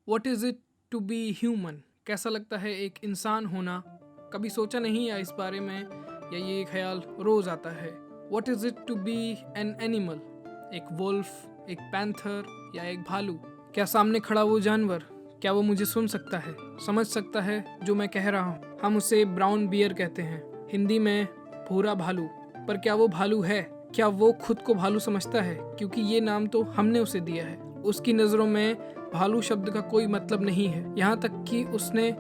What is it to be human? कैसा लगता है एक इंसान होना? कभी सोचा नहीं या इस बारे में, या ये ख्याल रोज आता है? What is it to be an animal? एक वुल्फ, एक पैंथर या एक भालू? क्या सामने खड़ा वो जानवर, क्या वो मुझे सुन सकता है, समझ सकता है जो मैं कह रहा हूँ? हम उसे ब्राउन बियर कहते हैं, हिंदी में भूरा भालू। पर क्या वो भालू है? क्या वो खुद को भालू समझता है? क्योंकि ये नाम तो हमने उसे दिया है। उसकी नज़रों में भालू शब्द का कोई मतलब नहीं है, यहाँ तक कि उसने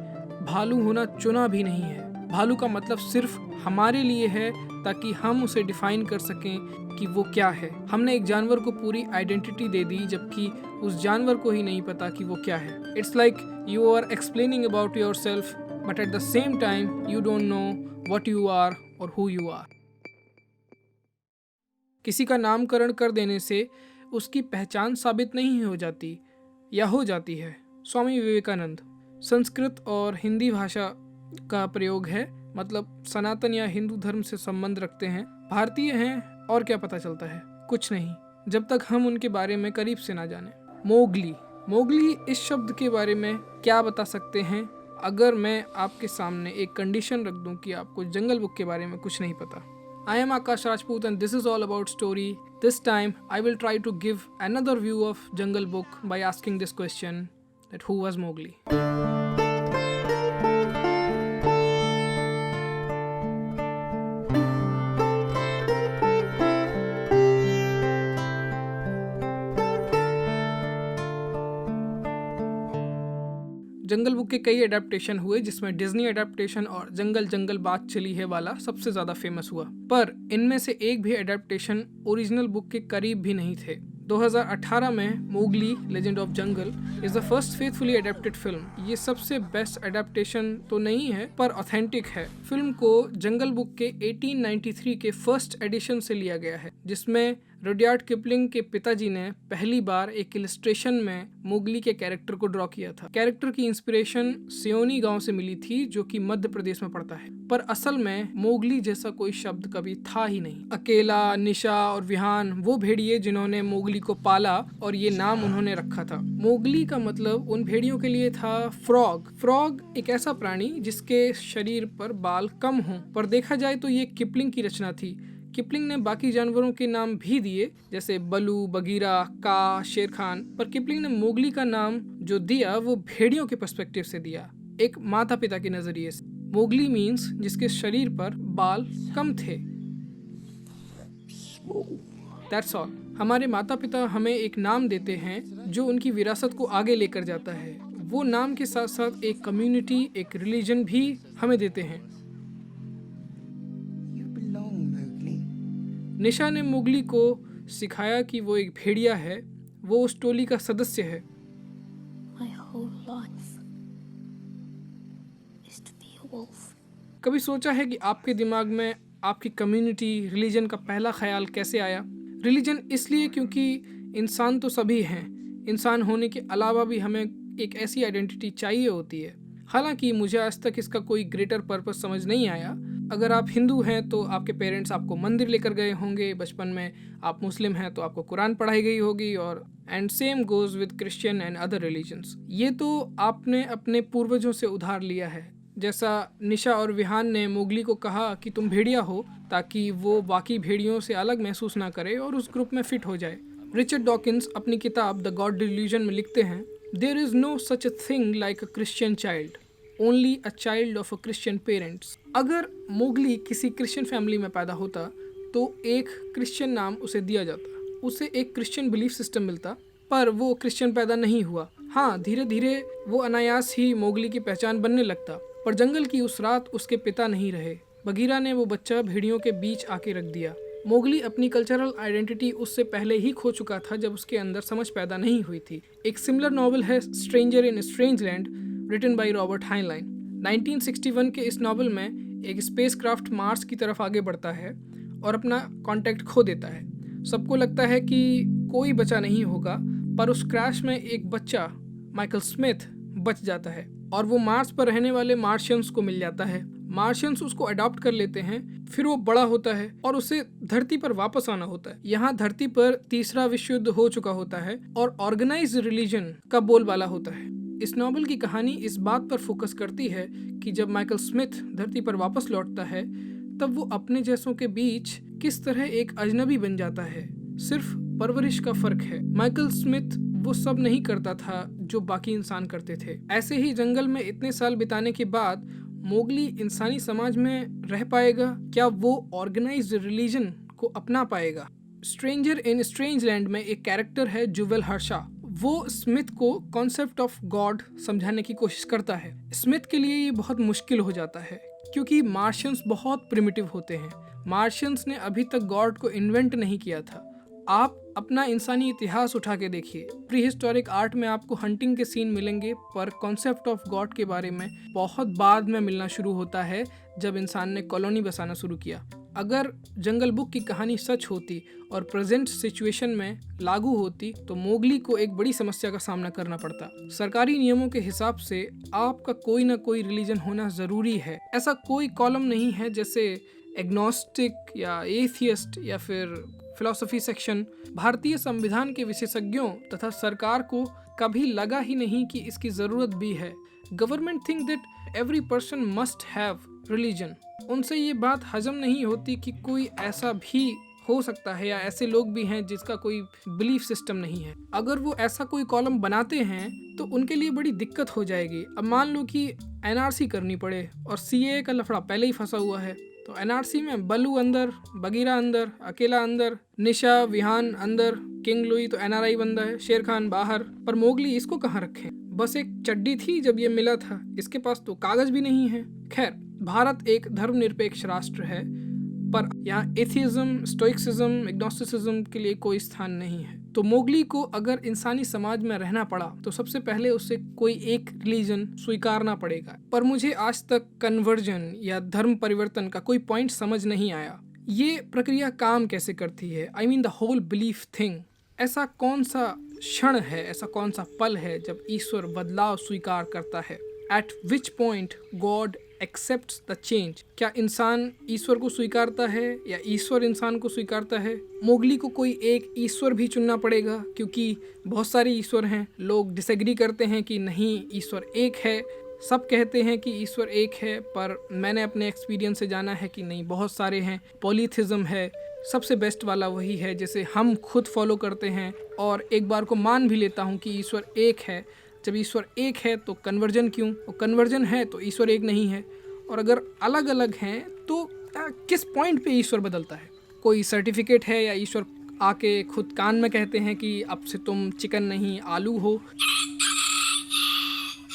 भालू होना चुना भी नहीं है। भालू का मतलब सिर्फ हमारे लिए है ताकि हम उसे डिफाइन कर सकें कि वो क्या है। हमने एक जानवर को पूरी आइडेंटिटी दे दी जबकि उस जानवर को ही नहीं पता कि वो क्या है। It's like you are explaining about yourself but at the same time you don't know what you are or who you are. किसी का नामकरण कर देने से उसकी पहचान साबित नहीं हो जाती, या हो जाती है। स्वामी विवेकानंद। संस्कृत और हिंदी भाषा का प्रयोग है, मतलब सनातन या हिंदू धर्म से संबंध रखते हैं, भारतीय हैं, और क्या पता चलता है? कुछ नहीं, जब तक हम उनके बारे में करीब से ना जाने। मोगली। मोगली इस शब्द के बारे में क्या बता सकते हैं? अगर मैं आपके सामने एक कंडीशन रख दूं कि आपको जंगल बुक के बारे में कुछ नहीं पता। I am Akash Rajput and this is all about story. This time I will try to give another view of Jungle Book by asking this question, that who was Mowgli? Jungle book के कई adaptation हुए जिसमें Disney adaptation और जंगल जंगल बात चली है वाला सबसे ज़्यादा फेमस हुआ, पर इनमें से एक भी एडेप्टेशन ओरिजिनल बुक के करीब भी नहीं थे। 2018 में Mowgli legend of jungle is the first faithfully adapted film. ये सबसे बेस्ट एडेप्टेशन तो नहीं है पर ऑथेंटिक है। फिल्म को जंगल बुक के 1893 के फर्स्ट एडिशन से लिया गया है, जिसमें रुडयार्ड किपलिंग के पिताजी ने पहली बार एक इलस्ट्रेशन में मोगली के कैरेक्टर को ड्रॉ किया था। कैरेक्टर की इंस्पिरेशन सियोनी गांव से मिली थी जो कि मध्य प्रदेश में पड़ता है, पर असल में मोगली जैसा कोई शब्द कभी था ही नहीं। अकेला, निशा और विहान वो भेड़िए जिन्होंने मोगली को पाला और ये नाम उन्होंने रखा था। मोगली का मतलब उन भेड़ियों के लिए था फ्रॉग। फ्रॉग एक ऐसा प्राणी जिसके शरीर पर बाल कम हों, पर देखा जाए तो ये किपलिंग की रचना थी। किपलिंग ने बाकी जानवरों के नाम भी दिए जैसे बलू, बगीरा, का, शेर खान, पर किपलिंग ने मोगली का नाम जो दिया वो भेड़ियों के पर्सपेक्टिव से दिया, एक माता पिता के नजरिए से। मोगली मीन्स जिसके शरीर पर बाल कम थे। That's all. हमारे माता पिता हमें एक नाम देते हैं जो उनकी विरासत को आगे लेकर जाता है। वो नाम के साथ साथ एक कम्युनिटी, एक रिलीजन भी हमें देते हैं। निशा ने मोगली को सिखाया कि वो एक भेड़िया है, वो उस टोली का सदस्य है। My whole life is to be a wolf. कभी सोचा है कि आपके दिमाग में आपकी कम्युनिटी, रिलीजन का पहला ख्याल कैसे आया? रिलीजन इसलिए क्योंकि इंसान तो सभी हैं, इंसान होने के अलावा भी हमें एक ऐसी आइडेंटिटी चाहिए होती है। हालांकि मुझे आज तक इसका कोई ग्रेटर पर्पस समझ नहीं आया। अगर आप हिंदू हैं तो आपके पेरेंट्स आपको मंदिर लेकर गए होंगे बचपन में, आप मुस्लिम हैं तो आपको कुरान पढ़ाई गई होगी, और and same goes with Christian and other religions. ये तो आपने अपने पूर्वजों से उधार लिया है। जैसा निशा और विहान ने मोगली को कहा कि तुम भेड़िया हो, ताकि वो बाकी भेड़ियों से अलग महसूस ना करे और उस ग्रुप में फिट हो जाए। रिचर्ड डॉकिंस अपनी किताब द गॉड डिल्यूजन में लिखते हैं, there is no such a thing like a Christian child, only a child of a Christian parents. अगर मोगली किसी क्रिश्चियन फैमिली में पैदा होता तो एक क्रिश्चियन नाम उसे दिया जाता, उसे एक क्रिश्चियन बिलीफ सिस्टम मिलता, पर वो क्रिश्चियन पैदा नहीं हुआ। हाँ, धीरे धीरे वो अनायास ही मोगली की पहचान बनने लगता, पर जंगल की उस रात उसके पिता नहीं रहे। बगीरा ने वो बच्चा भेड़ियों के बीच आके रख दिया। मोगली अपनी कल्चरल आइडेंटिटी उससे पहले ही खो चुका था जब उसके अंदर समझ पैदा नहीं हुई थी। एक सिमिलर नॉवल है stranger in strange land, written by Robert Heinlein. 1961 के इस नॉवल में एक स्पेसक्राफ्ट मार्स की तरफ आगे बढ़ता है और अपना कांटेक्ट खो देता है। सबको लगता है कि कोई बचा नहीं होगा, पर उस क्रैश में एक बच्चा माइकल स्मिथ बच जाता है और वो मार्स पर रहने वाले मार्शियंस को मिल जाता है। मार्शियंस उसको अडॉप्ट कर लेते हैं, फिर वो बड़ा होता है और उसे धरती पर वापस आना होता है। यहाँ धरती पर तीसरा विश्व युद्ध हो चुका होता है और ऑर्गेनाइज्ड रिलीजन का बोलबाला होता है। इस नॉवल की कहानी इस बात पर फोकस करती है कि जब माइकल स्मिथ धरती पर वापस लौटता है तब वो अपने जैसों के बीच किस तरह एक अजनबी बन जाता है। सिर्फ परवरिश का फर्क है। माइकल स्मिथ वो सब नहीं करता था जो बाकी इंसान करते थे। ऐसे ही जंगल में इतने साल बिताने के बाद मोगली इंसानी समाज में रह पाएगा? क्या वो ऑर्गेनाइज्ड रिलीजन को अपना पाएगा? स्ट्रेंजर इन स्ट्रेंज लैंड में एक कैरेक्टर है जुवेल हर्षा। वो स्मिथ को कॉन्सेप्ट ऑफ गॉड समझाने की कोशिश करता है। स्मिथ के लिए ये बहुत मुश्किल हो जाता है क्योंकि मार्शियंस बहुत प्रिमिटिव होते हैं। मार्शियंस ने अभी तक गॉड को इन्वेंट नहीं किया था। आप अपना इंसानी इतिहास उठा के देखिए, प्री हिस्टोरिक आर्ट में आपको हंटिंग के सीन मिलेंगे, पर कॉन्सेप्ट ऑफ गॉड के बारे में बहुत बाद में मिलना शुरू होता है जब इंसान ने कॉलोनी बसाना शुरू किया। अगर जंगल बुक की कहानी सच होती और प्रेजेंट सिचुएशन में लागू होती तो मोगली को एक बड़ी समस्या का सामना करना पड़ता। सरकारी नियमों के हिसाब से आपका कोई ना कोई रिलीजन होना जरूरी है। ऐसा कोई कॉलम नहीं है जैसे एग्नोस्टिक या एथियस्ट या फिर फिलॉसफी सेक्शन। भारतीय संविधान के विशेषज्ञों तथा सरकार को कभी लगा ही नहीं कि इसकी जरूरत भी है। Government think that every person must have religion. उनसे ये बात हजम नहीं होती कि कोई ऐसा भी हो सकता है या ऐसे लोग भी हैं जिसका कोई बिलीफ सिस्टम नहीं है। अगर वो ऐसा कोई कॉलम बनाते हैं तो उनके लिए बड़ी दिक्कत हो जाएगी। अब मान लो कि एनआरसी करनी पड़े और सीए का लफड़ा पहले ही फंसा हुआ है, तो एनआरसी में बल्लू अंदर, बगीरा अंदर, अकेला अंदर, निशा विहान अंदर, किंग लुई तो एनआरआई बंदा है, शेर खान बाहर, पर मोगली इसको कहाँ रखें? बस एक चड्डी थी जब ये मिला था, इसके पास तो कागज भी नहीं है। खैर, भारत एक धर्मनिरपेक्ष राष्ट्र है, पर यहाँ एथियज्म, स्टोइक्सिज्म, एग्नोस्टिसिज्म के लिए कोई स्थान नहीं है। तो मोगली को अगर इंसानी समाज में रहना पड़ा तो सबसे पहले उसे कोई एक रिलीजन स्वीकारना पड़ेगा। पर मुझे आज तक कन्वर्जन या धर्म परिवर्तन का कोई पॉइंट समझ नहीं आया। ये प्रक्रिया काम कैसे करती है? I mean the whole belief thing. ऐसा कौन सा क्षण है, ऐसा कौन सा पल है जब ईश्वर बदलाव स्वीकार करता है? Eight which point God accepts the change. क्या इंसान ईश्वर को स्वीकारता है या ईश्वर इंसान को स्वीकारता है? मोगली को कोई एक ईश्वर भी चुनना पड़ेगा क्योंकि बहुत सारे ईश्वर हैं। लोग डिसएग्री करते हैं कि नहीं, ईश्वर एक है। सब कहते हैं कि ईश्वर एक है, पर मैंने अपने एक्सपीरियंस से जाना है कि नहीं, बहुत सारे हैं। पॉलीथिज्म है, सबसे बेस्ट वाला वही है जिसे हम खुद फॉलो करते हैं और एक बार को मान भी लेता हूँ कि ईश्वर एक है। जब ईश्वर एक है तो कन्वर्जन क्यों? और कन्वर्जन है तो ईश्वर एक नहीं है। और अगर अलग अलग हैं तो किस पॉइंट पे ईश्वर बदलता है? कोई सर्टिफिकेट है या ईश्वर आके खुद कान में कहते हैं कि अब से तुम चिकन नहीं आलू हो?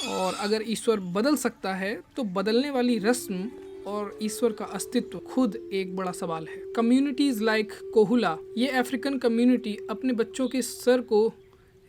और अगर ईश्वर बदल सकता है तो बदलने वाली रस्म और ईश्वर का अस्तित्व खुद एक बड़ा सवाल है। कम्युनिटीज लाइक कोहुला, ये अफ्रीकन कम्युनिटी अपने बच्चों के सर को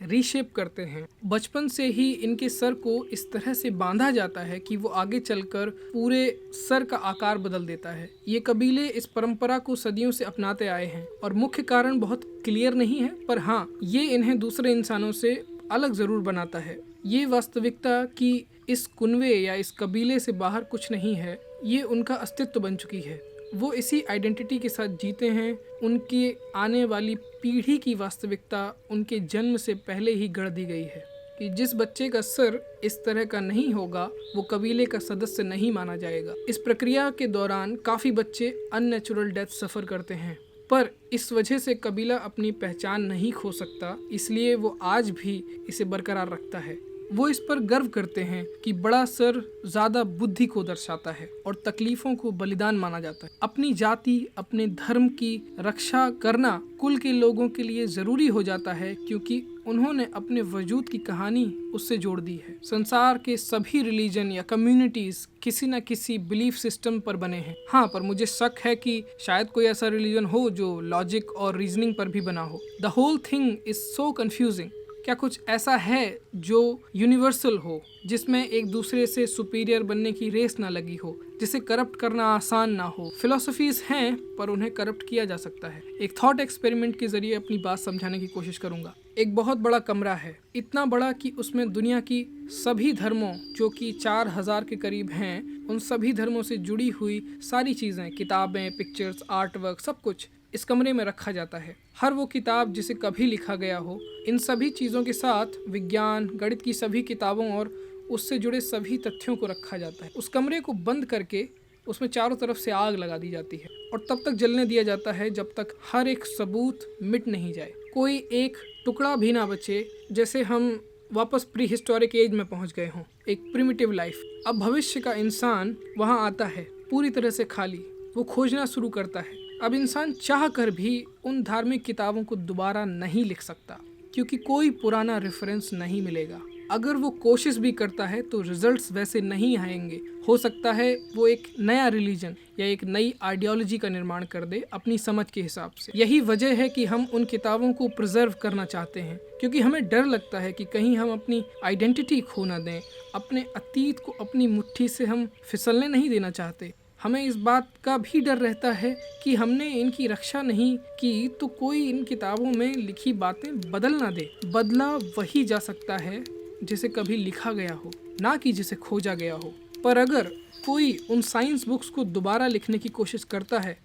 रीशेप करते हैं। बचपन से ही इनके सर को इस तरह से बांधा जाता है कि वो आगे चलकर पूरे सर का आकार बदल देता है। ये कबीले इस परंपरा को सदियों से अपनाते आए हैं और मुख्य कारण बहुत क्लियर नहीं है, पर हाँ, ये इन्हें दूसरे इंसानों से अलग ज़रूर बनाता है। ये वास्तविकता कि इस कुनवे या इस कबीले से बाहर कुछ नहीं है, ये उनका अस्तित्व बन चुकी है। वो इसी आइडेंटिटी के साथ जीते हैं। उनके आने वाली पीढ़ी की वास्तविकता उनके जन्म से पहले ही गढ़ दी गई है कि जिस बच्चे का सर इस तरह का नहीं होगा वो कबीले का सदस्य नहीं माना जाएगा। इस प्रक्रिया के दौरान काफ़ी बच्चे अननेचुरल डेथ सफ़र करते हैं, पर इस वजह से कबीला अपनी पहचान नहीं खो सकता, इसलिए वो आज भी इसे बरकरार रखता है। वो इस पर गर्व करते हैं कि बड़ा सर ज़्यादा बुद्धि को दर्शाता है और तकलीफ़ों को बलिदान माना जाता है। अपनी जाति, अपने धर्म की रक्षा करना कुल के लोगों के लिए ज़रूरी हो जाता है क्योंकि उन्होंने अपने वजूद की कहानी उससे जोड़ दी है। संसार के सभी रिलीजन या कम्युनिटीज़ किसी न किसी बिलीफ सिस्टम पर बने हैं। हाँ, पर मुझे शक है कि शायद कोई ऐसा रिलीजन हो जो लॉजिक और रीजनिंग पर भी बना हो। The whole thing is so confusing. क्या कुछ ऐसा है जो यूनिवर्सल हो, जिसमें एक दूसरे से सुपीरियर बनने की रेस ना लगी हो, जिसे करप्ट करना आसान ना हो? फिलॉसफीज हैं पर उन्हें करप्ट किया जा सकता है। एक थॉट एक्सपेरिमेंट के जरिए अपनी बात समझाने की कोशिश करूंगा। एक बहुत बड़ा कमरा है, इतना बड़ा कि उसमें दुनिया की सभी धर्मों, जो कि 4000 के करीब हैं, उन सभी धर्मों से जुड़ी हुई सारी चीज़ें, किताबें, पिक्चर्स, आर्ट वर्क, सब कुछ इस कमरे में रखा जाता है। हर वो किताब जिसे कभी लिखा गया हो, इन सभी चीज़ों के साथ विज्ञान, गणित की सभी किताबों और उससे जुड़े सभी तथ्यों को रखा जाता है। उस कमरे को बंद करके उसमें चारों तरफ से आग लगा दी जाती है और तब तक जलने दिया जाता है जब तक हर एक सबूत मिट नहीं जाए, कोई एक टुकड़ा भी ना बचे, जैसे हम वापस प्री हिस्टोरिक एज में पहुंच गए हों, एक प्रिमिटिव लाइफ। अब भविष्य का इंसान वहां आता है, पूरी तरह से खाली। वो खोजना शुरू करता है। अब इंसान चाह कर भी उन धार्मिक किताबों को दोबारा नहीं लिख सकता, क्योंकि कोई पुराना रेफरेंस नहीं मिलेगा। अगर वो कोशिश भी करता है तो रिजल्ट्स वैसे नहीं आएंगे। हो सकता है वो एक नया रिलीजन या एक नई आइडियोलॉजी का निर्माण कर दे अपनी समझ के हिसाब से। यही वजह है कि हम उन किताबों को प्रिजर्व करना चाहते हैं, क्योंकि हमें डर लगता है कि कहीं हम अपनी आइडेंटिटी खो ना दें, अपने अतीत को अपनी मुट्ठी से हम फिसलने नहीं देना चाहते। हमें इस बात का भी डर रहता है कि हमने इनकी रक्षा नहीं की तो कोई इन किताबों में लिखी बातें बदल ना दे। बदला वही जा सकता है जिसे कभी लिखा गया हो, ना कि जिसे खोजा गया हो। पर अगर कोई उन साइंस बुक्स को दोबारा लिखने की कोशिश करता है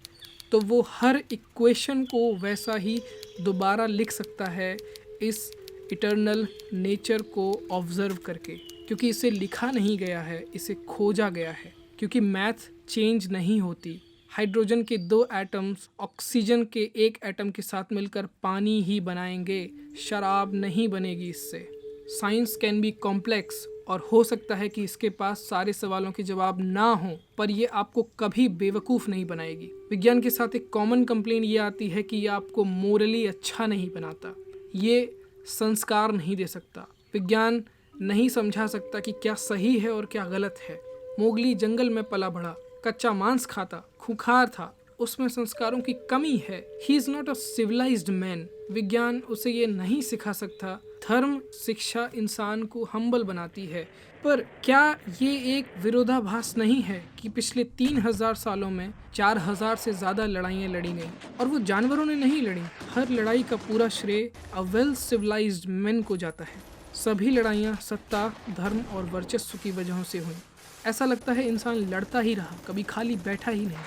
तो वो हर इक्वेशन को वैसा ही दोबारा लिख सकता है, इस इटर्नल नेचर को ऑब्जर्व करके, क्योंकि इसे लिखा नहीं गया है, इसे खोजा गया है। क्योंकि मैथ चेंज नहीं होती। हाइड्रोजन के 2 एटम्स ऑक्सीजन के 1 एटम के साथ मिलकर पानी ही बनाएंगे, शराब नहीं बनेगी इससे। साइंस कैन बी कॉम्प्लेक्स, और हो सकता है कि इसके पास सारे सवालों के जवाब ना हो, पर ये आपको कभी बेवकूफ़ नहीं बनाएगी। विज्ञान के साथ एक कॉमन कंप्लेन ये आती है कि ये आपको मोरली अच्छा नहीं बनाता, ये संस्कार नहीं दे सकता। विज्ञान नहीं समझा सकता कि क्या सही है और क्या गलत है। मोगली जंगल में पला बढ़ा, कच्चा मांस खाता, खूंखार था, उसमें संस्कारों की कमी है। He is not a civilised man. विज्ञान उसे ये नहीं सिखा सकता। धर्म शिक्षा इंसान को हम्बल बनाती है। पर क्या ये एक विरोधाभास नहीं है कि पिछले 3000 सालों में 4000 से ज़्यादा लड़ाइयाँ लड़ी गईं, और वो जानवरों ने नहीं लड़ी। हर लड़ाई का पूरा श्रेय अ वेल सिविलाइज्ड मैन को जाता है। सभी लड़ाइयाँ सत्ता, धर्म और वर्चस्व की वजहों से हुई। ऐसा लगता है इंसान लड़ता ही रहा, कभी खाली बैठा ही नहीं।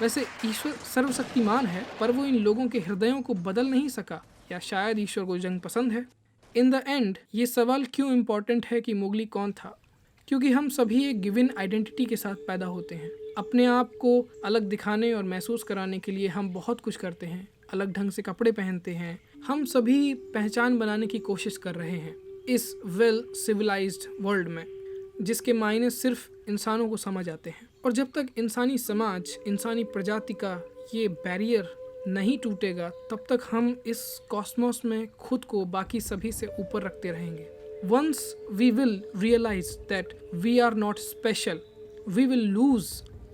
वैसे ईश्वर सर्वशक्तिमान है, पर वो इन लोगों के हृदयों को बदल नहीं सका, या शायद ईश्वर को जंग पसंद है। इन द एंड ये सवाल क्यों इम्पोर्टेंट है कि मोगली कौन था? क्योंकि हम सभी एक गिवन आइडेंटिटी के साथ पैदा होते हैं। अपने आप को अलग दिखाने और महसूस कराने के लिए हम बहुत कुछ करते हैं। अलग ढंग से कपड़े पहनते हैं। हम सभी पहचान बनाने की कोशिश कर रहे हैं इस वेल सिविलाइज्ड वर्ल्ड में, जिसके मायने सिर्फ इंसानों को समझ आते हैं। और जब तक इंसानी समाज, इंसानी प्रजाति का ये बैरियर नहीं टूटेगा, तब तक हम इस कॉस्मोस में खुद को बाकी सभी से ऊपर रखते रहेंगे। Once we will realize that we are not special, we will lose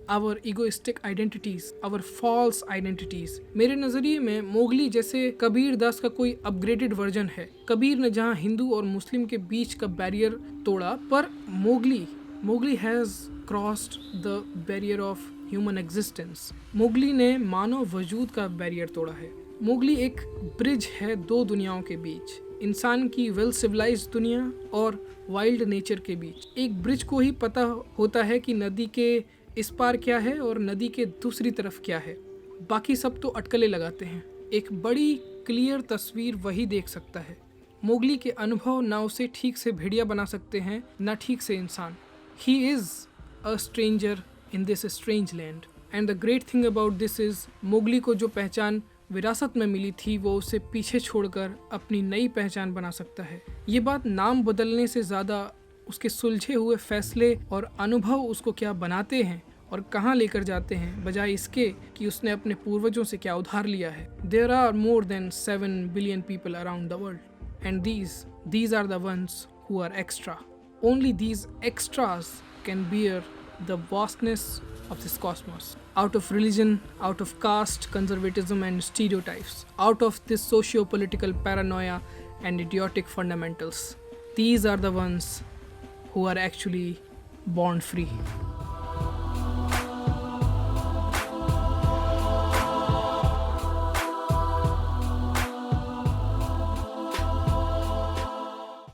our egoistic identities, our false identities. मेरे नज़रिए में मोगली जैसे कबीर दास का कोई अपग्रेडेड वर्जन है। कबीर ने जहाँ हिंदू और मुस्लिम के बीच का बैरियर तोड़ा, पर Mowgli has crossed the barrier of human existence. Mowgli ने मानव वजूद का बैरियर तोड़ा है। मोगली एक ब्रिज है 2 दुनियाओं के बीच, इंसान की वेल सिविलाइज्ड दुनिया और वाइल्ड नेचर के बीच। एक ब्रिज को ही पता होता है कि नदी के इस पार क्या है और नदी के दूसरी तरफ क्या है, बाकी सब तो अटकलें लगाते हैं। एक बड़ी क्लियर तस्वीर वही देख सकता है। मोगली के अनुभव ना उसे ठीक से भेड़िया बना सकते हैं, ना ठीक से इंसान। He is a stranger in this strange land, and the great thing about this is, Mowgli को जो पहचान विरासत में मिली थी वो उसे पीछे छोड़कर अपनी नई पहचान बना सकता है। ये बात नाम बदलने से ज़्यादा उसके सुलझे हुए फैसले और अनुभव उसको क्या बनाते हैं और कहाँ लेकर जाते हैं, बजाय इसके कि उसने अपने पूर्वजों से क्या उधार लिया है। There are more than 7 billion people around the world, and these are the ones who are extra. Only these extras can bear the vastness of this cosmos. Out of religion, out of caste, conservatism and stereotypes, out of this socio-political paranoia and idiotic fundamentals. These are the ones who are actually born free.